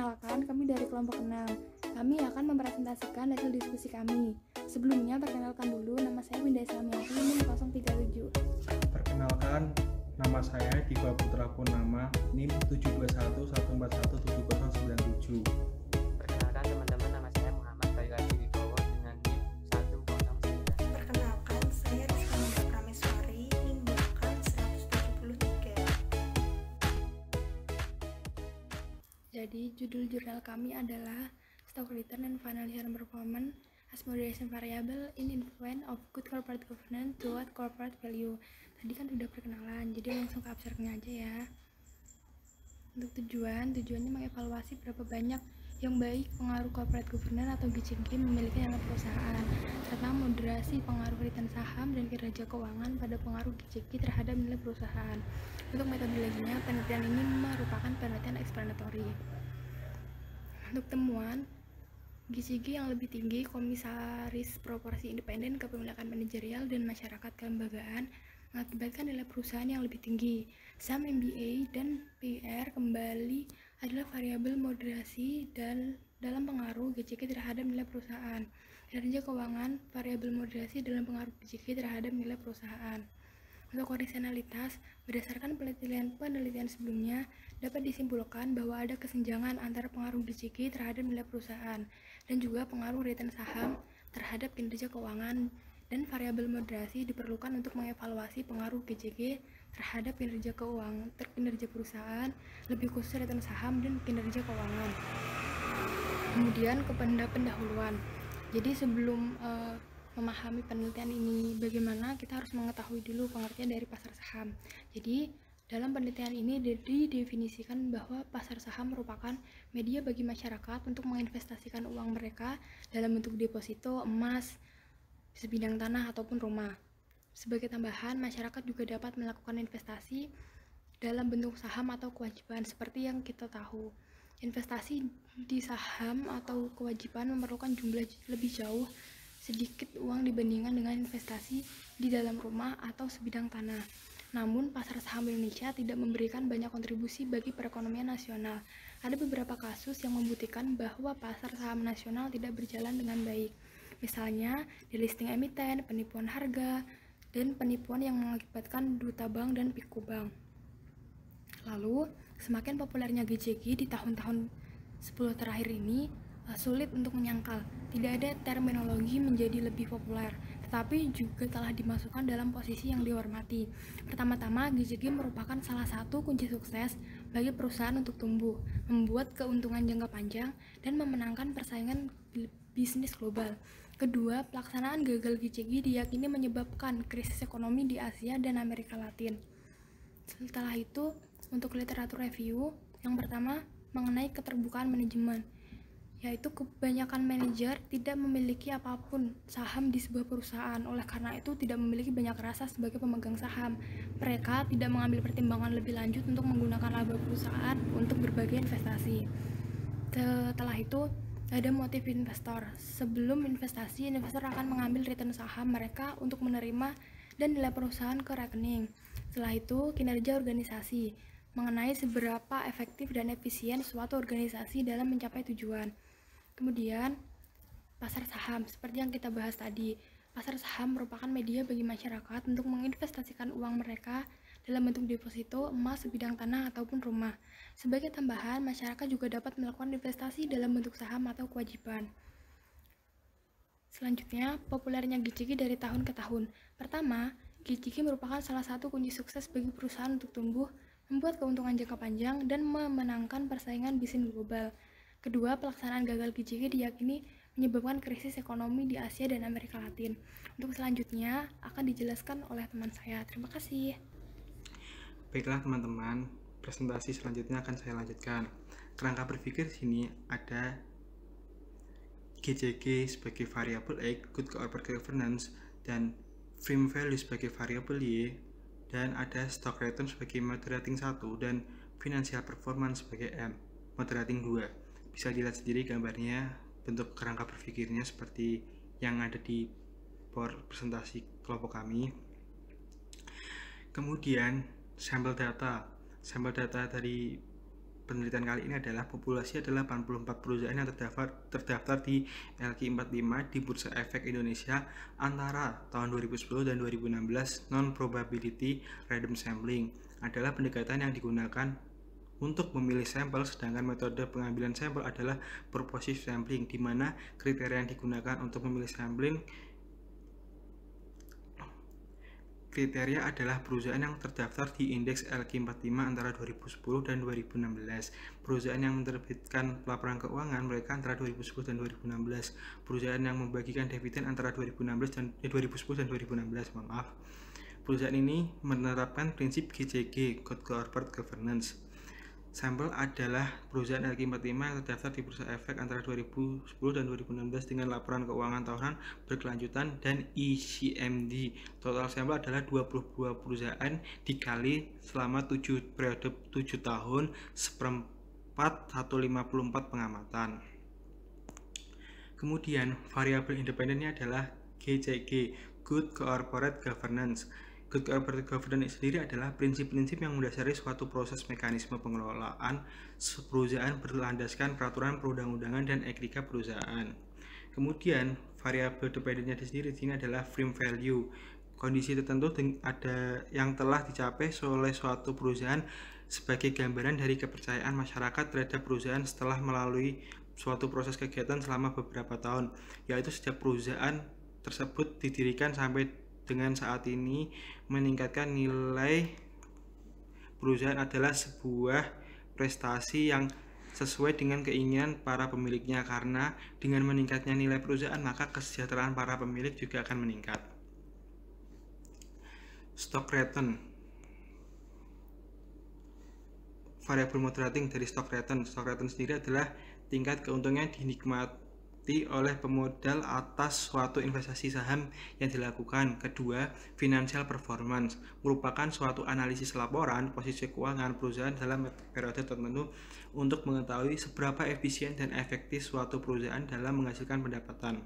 Perkenalkan, kami dari kelompok 6. Kami akan mempresentasikan hasil diskusi kami. Sebelumnya, perkenalkan dulu, nama saya Winda Islamiati, NIM 037. Perkenalkan, nama saya Diva Putra Purnama, NIM 721141797. Perkenalkan teman-teman, nama saya Muhammad Bayu Adi Wibowo dengan NIM 109. Perkenalkan, saya Rizka Manda Prameswari, NIM bahkan 173. Jadi, judul jurnal kami adalah Stock Return and Financial Performance as Moderation Variable in Influence of Good Corporate Governance toward Corporate Value. Tadi kan udah perkenalan, jadi langsung ke abstraknya aja ya. Untuk tujuannya mengevaluasi berapa banyak yang baik pengaruh corporate governance atau GCG memiliki dalam perusahaan, serta moderasi pengaruh return saham dan kinerja keuangan pada pengaruh GCG terhadap nilai perusahaan. Untuk metodologinya, penelitian ini merupakan penelitian eksploratory. Untuk temuan, GCG yang lebih tinggi, komisaris proporsi independen, kepemilikan manajerial, dan masyarakat kelembagaan mengakibatkan nilai perusahaan yang lebih tinggi. Saham MBA dan PIR kembali adalah variabel moderasi dan dalam pengaruh GCG terhadap nilai perusahaan. Kinerja keuangan, variabel moderasi dalam pengaruh GCG terhadap nilai perusahaan. Untuk kondisionalitas, berdasarkan penelitian sebelumnya, dapat disimpulkan bahwa ada kesenjangan antara pengaruh GCG terhadap nilai perusahaan dan juga pengaruh return saham terhadap kinerja keuangan, dan variabel moderasi diperlukan untuk mengevaluasi pengaruh GCG terhadap kinerja keuangan, kinerja perusahaan, lebih khusus return saham dan kinerja keuangan. Kemudian ke pendahuluan. Jadi sebelum memahami penelitian ini bagaimana, kita harus mengetahui dulu pengertian dari pasar saham. Jadi dalam penelitian ini didefinisikan bahwa pasar saham merupakan media bagi masyarakat untuk menginvestasikan uang mereka dalam bentuk deposito, emas, sebidang tanah ataupun rumah. Sebagai tambahan, masyarakat juga dapat melakukan investasi dalam bentuk saham atau kewajiban. Seperti yang kita tahu, investasi di saham atau kewajiban memerlukan jumlah lebih jauh sedikit uang dibandingkan dengan investasi di dalam rumah atau sebidang tanah. Namun, pasar saham Indonesia tidak memberikan banyak kontribusi bagi perekonomian nasional. Ada beberapa kasus yang membuktikan bahwa pasar saham nasional tidak berjalan dengan baik. Misalnya, delisting emiten, penipuan harga, dan penipuan yang mengakibatkan duta bank dan piku bank. Lalu, semakin populernya GCG di tahun-tahun 10 terakhir ini, sulit untuk menyangkal. Tidak ada terminologi menjadi lebih populer, tetapi juga telah dimasukkan dalam posisi yang dihormati. Pertama-tama, GCG merupakan salah satu kunci sukses bagi perusahaan untuk tumbuh, membuat keuntungan jangka panjang, dan memenangkan persaingan bisnis global. Kedua, pelaksanaan gagal GCG diyakini menyebabkan krisis ekonomi di Asia dan Amerika Latin. Setelah itu, untuk literatur review, yang pertama mengenai keterbukaan manajemen, yaitu kebanyakan manajer tidak memiliki apapun saham di sebuah perusahaan, oleh karena itu tidak memiliki banyak rasa sebagai pemegang saham. Mereka tidak mengambil pertimbangan lebih lanjut untuk menggunakan laba perusahaan untuk berbagai investasi. Setelah itu, ada motif investor. Sebelum investasi, investor akan mengambil return saham mereka untuk menerima dan nilai perusahaan ke rekening. Setelah itu, kinerja organisasi, mengenai seberapa efektif dan efisien suatu organisasi dalam mencapai tujuan. Kemudian, pasar saham, seperti yang kita bahas tadi. Pasar saham merupakan media bagi masyarakat untuk menginvestasikan uang mereka dalam bentuk deposito, emas, sebidang tanah, ataupun rumah. Sebagai tambahan, masyarakat juga dapat melakukan investasi dalam bentuk saham atau kewajiban. Selanjutnya, populernya GCG dari tahun ke tahun. Pertama, GCG merupakan salah satu kunci sukses bagi perusahaan untuk tumbuh, membuat keuntungan jangka panjang, dan memenangkan persaingan bisnis global. Kedua, pelaksanaan gagal GCG diyakini menyebabkan krisis ekonomi di Asia dan Amerika Latin. Untuk selanjutnya akan dijelaskan oleh teman saya. Terima kasih. Baiklah teman-teman, presentasi selanjutnya akan saya lanjutkan. Kerangka berpikir di sini ada GCG sebagai variabel X, Good Corporate Governance, dan Firm Value sebagai variabel Y, dan ada Stock Return sebagai moderating 1 dan Financial Performance sebagai M, moderating 2. Bisa dilihat sendiri gambarnya, bentuk kerangka berpikirnya seperti yang ada di PowerPoint presentasi kelompok kami. Kemudian sampel data dari penelitian kali ini adalah populasi adalah 84 perusahaan yang terdaftar di LQ45 di Bursa Efek Indonesia antara tahun 2010 dan 2016. Non-probability random sampling adalah pendekatan yang digunakan untuk memilih sampel, sedangkan metode pengambilan sampel adalah purposive sampling, di mana kriteria yang digunakan untuk memilih sampling kriteria adalah perusahaan yang terdaftar di indeks LQ45 antara 2010 dan 2016. Perusahaan yang menerbitkan laporan keuangan mereka antara 2010 dan 2016. Perusahaan yang membagikan dividen antara 2010 dan 2016, maaf. Perusahaan ini menerapkan prinsip GCG, Good Corporate Governance. Sampel adalah perusahaan LQ45 yang terdaftar di Bursa Efek antara 2010 dan 2016 dengan laporan keuangan tahunan berkelanjutan dan ECMD. Total sampel adalah 22 perusahaan dikali selama 7 periode 7 tahun seperempat 154 pengamatan. Kemudian variabel independennya adalah GCG, Good Corporate Governance. Good Corporate Governance sendiri adalah prinsip-prinsip yang mendasari suatu proses mekanisme pengelolaan perusahaan berlandaskan peraturan perundang-undangan dan etika perusahaan. Kemudian variabel dependennya sendiri di sini adalah frame value, kondisi tertentu ada yang telah dicapai oleh suatu perusahaan sebagai gambaran dari kepercayaan masyarakat terhadap perusahaan setelah melalui suatu proses kegiatan selama beberapa tahun, yaitu sejak perusahaan tersebut didirikan sampai dengan saat ini. Meningkatkan nilai perusahaan adalah sebuah prestasi yang sesuai dengan keinginan para pemiliknya, karena dengan meningkatnya nilai perusahaan maka kesejahteraan para pemilik juga akan meningkat. Stock return, variabel moderating dari stock return. Stock return sendiri adalah tingkat keuntungan dinikmati oleh pemodal atas suatu investasi saham yang dilakukan. Kedua, financial performance merupakan suatu analisis laporan posisi keuangan perusahaan dalam periode tertentu untuk mengetahui seberapa efisien dan efektif suatu perusahaan dalam menghasilkan pendapatan.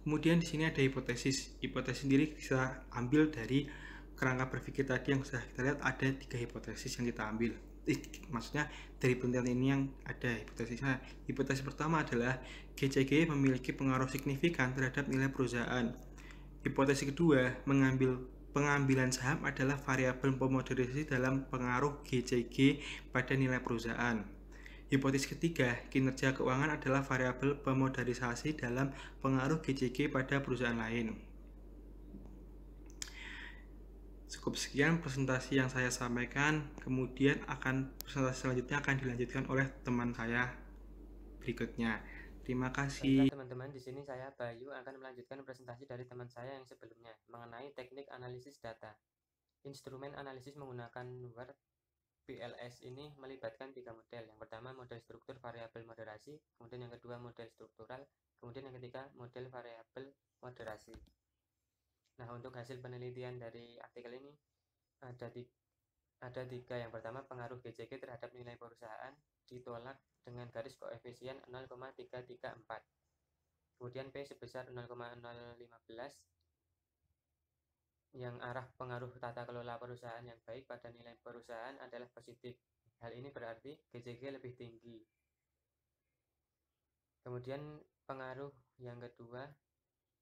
Kemudian di sini ada hipotesis. Hipotesis sendiri bisa ambil dari kerangka berpikir tadi yang sudah kita lihat, ada 3 hipotesis yang kita ambil. Maksudnya dari penelitian ini yang ada hipotesisnya. Hipotesis pertama adalah GCG memiliki pengaruh signifikan terhadap nilai perusahaan. Hipotesis kedua, pengambilan saham adalah variabel pemoderasi dalam pengaruh GCG pada nilai perusahaan. Hipotesis ketiga, kinerja keuangan adalah variabel pemodernisasi dalam pengaruh GCG pada perusahaan lain. Cukup sekian presentasi yang saya sampaikan, kemudian presentasi selanjutnya akan dilanjutkan oleh teman saya berikutnya. Terima kasih. Baiklah teman-teman, di sini saya Bayu akan melanjutkan presentasi dari teman saya yang sebelumnya mengenai teknik analisis data. Instrumen analisis menggunakan Word PLS ini melibatkan 3 model. Yang pertama model struktur variabel moderasi, kemudian yang kedua model struktural, kemudian yang ketiga model variabel moderasi. Nah, untuk hasil penelitian dari artikel ini ada 3. Yang pertama, pengaruh GCG terhadap nilai perusahaan ditolak dengan garis koefisien 0,334. Kemudian P sebesar 0,015 yang arah pengaruh tata kelola perusahaan yang baik pada nilai perusahaan adalah positif. Hal ini berarti GCG lebih tinggi. Kemudian pengaruh yang kedua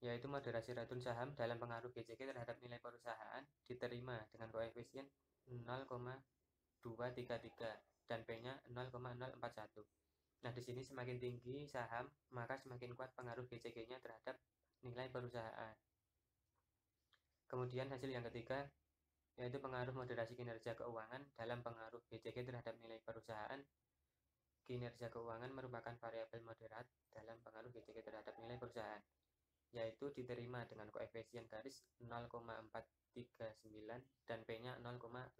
yaitu moderasi racun saham dalam pengaruh GCG terhadap nilai perusahaan diterima dengan koefisien 0,233 dan P-nya 0,041. Nah, di sini semakin tinggi saham, maka semakin kuat pengaruh GCG-nya terhadap nilai perusahaan. Kemudian hasil yang ketiga yaitu pengaruh moderasi kinerja keuangan dalam pengaruh GCG terhadap nilai perusahaan. Kinerja keuangan merupakan variabel moderat dalam pengaruh GCG terhadap nilai perusahaan, yaitu diterima dengan koefisien garis 0,439 dan P-nya 0,001.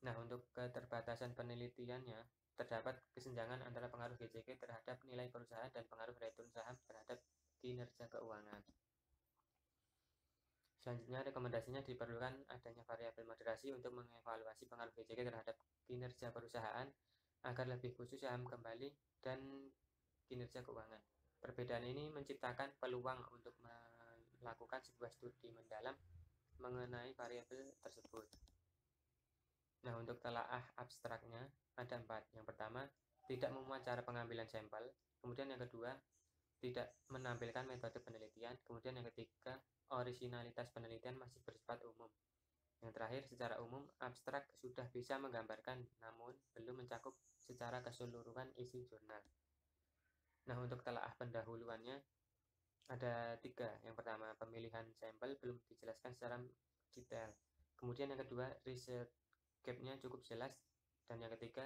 Nah, untuk keterbatasan penelitiannya, terdapat kesenjangan antara pengaruh GCG terhadap nilai perusahaan dan pengaruh return saham terhadap kinerja keuangan. Selanjutnya, rekomendasinya diperlukan adanya variabel moderasi untuk mengevaluasi pengaruh GCG terhadap kinerja perusahaan agar lebih khusus saham kembali dan kinerja keuangan. Perbedaan ini menciptakan peluang untuk melakukan sebuah studi mendalam mengenai variabel tersebut. Nah, untuk telaah abstraknya ada 4. Yang pertama, tidak memuat cara pengambilan sampel. Kemudian yang kedua, tidak menampilkan metode penelitian. Kemudian yang ketiga, orisinalitas penelitian masih bersifat umum. Yang terakhir, secara umum, abstrak sudah bisa menggambarkan, namun belum mencakup secara keseluruhan isi jurnal. Nah, untuk telaah pendahuluannya ada 3. Yang pertama, pemilihan sampel belum dijelaskan secara detail. Kemudian yang kedua, research gap-nya cukup jelas. Dan yang ketiga,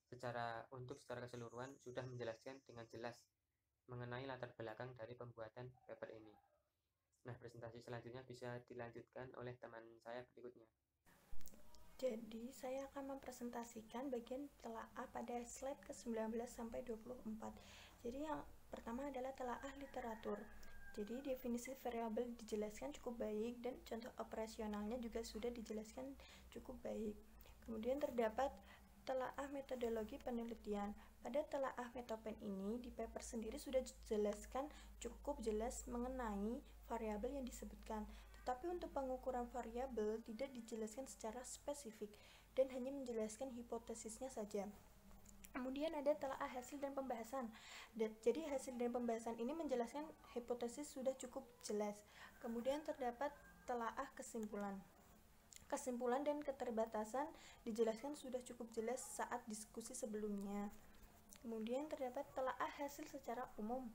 secara keseluruhan sudah menjelaskan dengan jelas mengenai latar belakang dari pembuatan paper ini. Nah, presentasi selanjutnya bisa dilanjutkan oleh teman saya berikutnya. Jadi, saya akan mempresentasikan bagian telaah pada slide ke-19 sampai 24. Jadi, yang pertama adalah telaah literatur. Jadi, definisi variabel dijelaskan cukup baik dan contoh operasionalnya juga sudah dijelaskan cukup baik. Kemudian terdapat telaah metodologi penelitian. Pada telaah metopen ini, di paper sendiri sudah dijelaskan cukup jelas mengenai variabel yang disebutkan. Tetapi untuk pengukuran variabel tidak dijelaskan secara spesifik dan hanya menjelaskan hipotesisnya saja. Kemudian ada telaah hasil dan pembahasan. Jadi hasil dan pembahasan ini menjelaskan hipotesis sudah cukup jelas. Kemudian terdapat telaah kesimpulan. Kesimpulan dan keterbatasan dijelaskan sudah cukup jelas saat diskusi sebelumnya. Kemudian terdapat telaah hasil secara umum.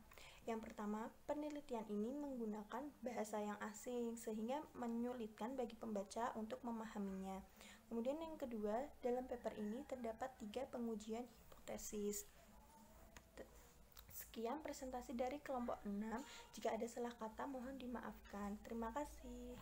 Yang pertama, penelitian ini menggunakan bahasa yang asing sehingga menyulitkan bagi pembaca untuk memahaminya. Kemudian yang kedua, dalam paper ini terdapat 3 pengujian hipotesis. Sekian presentasi dari kelompok 6. Jika ada salah kata mohon dimaafkan. Terima kasih.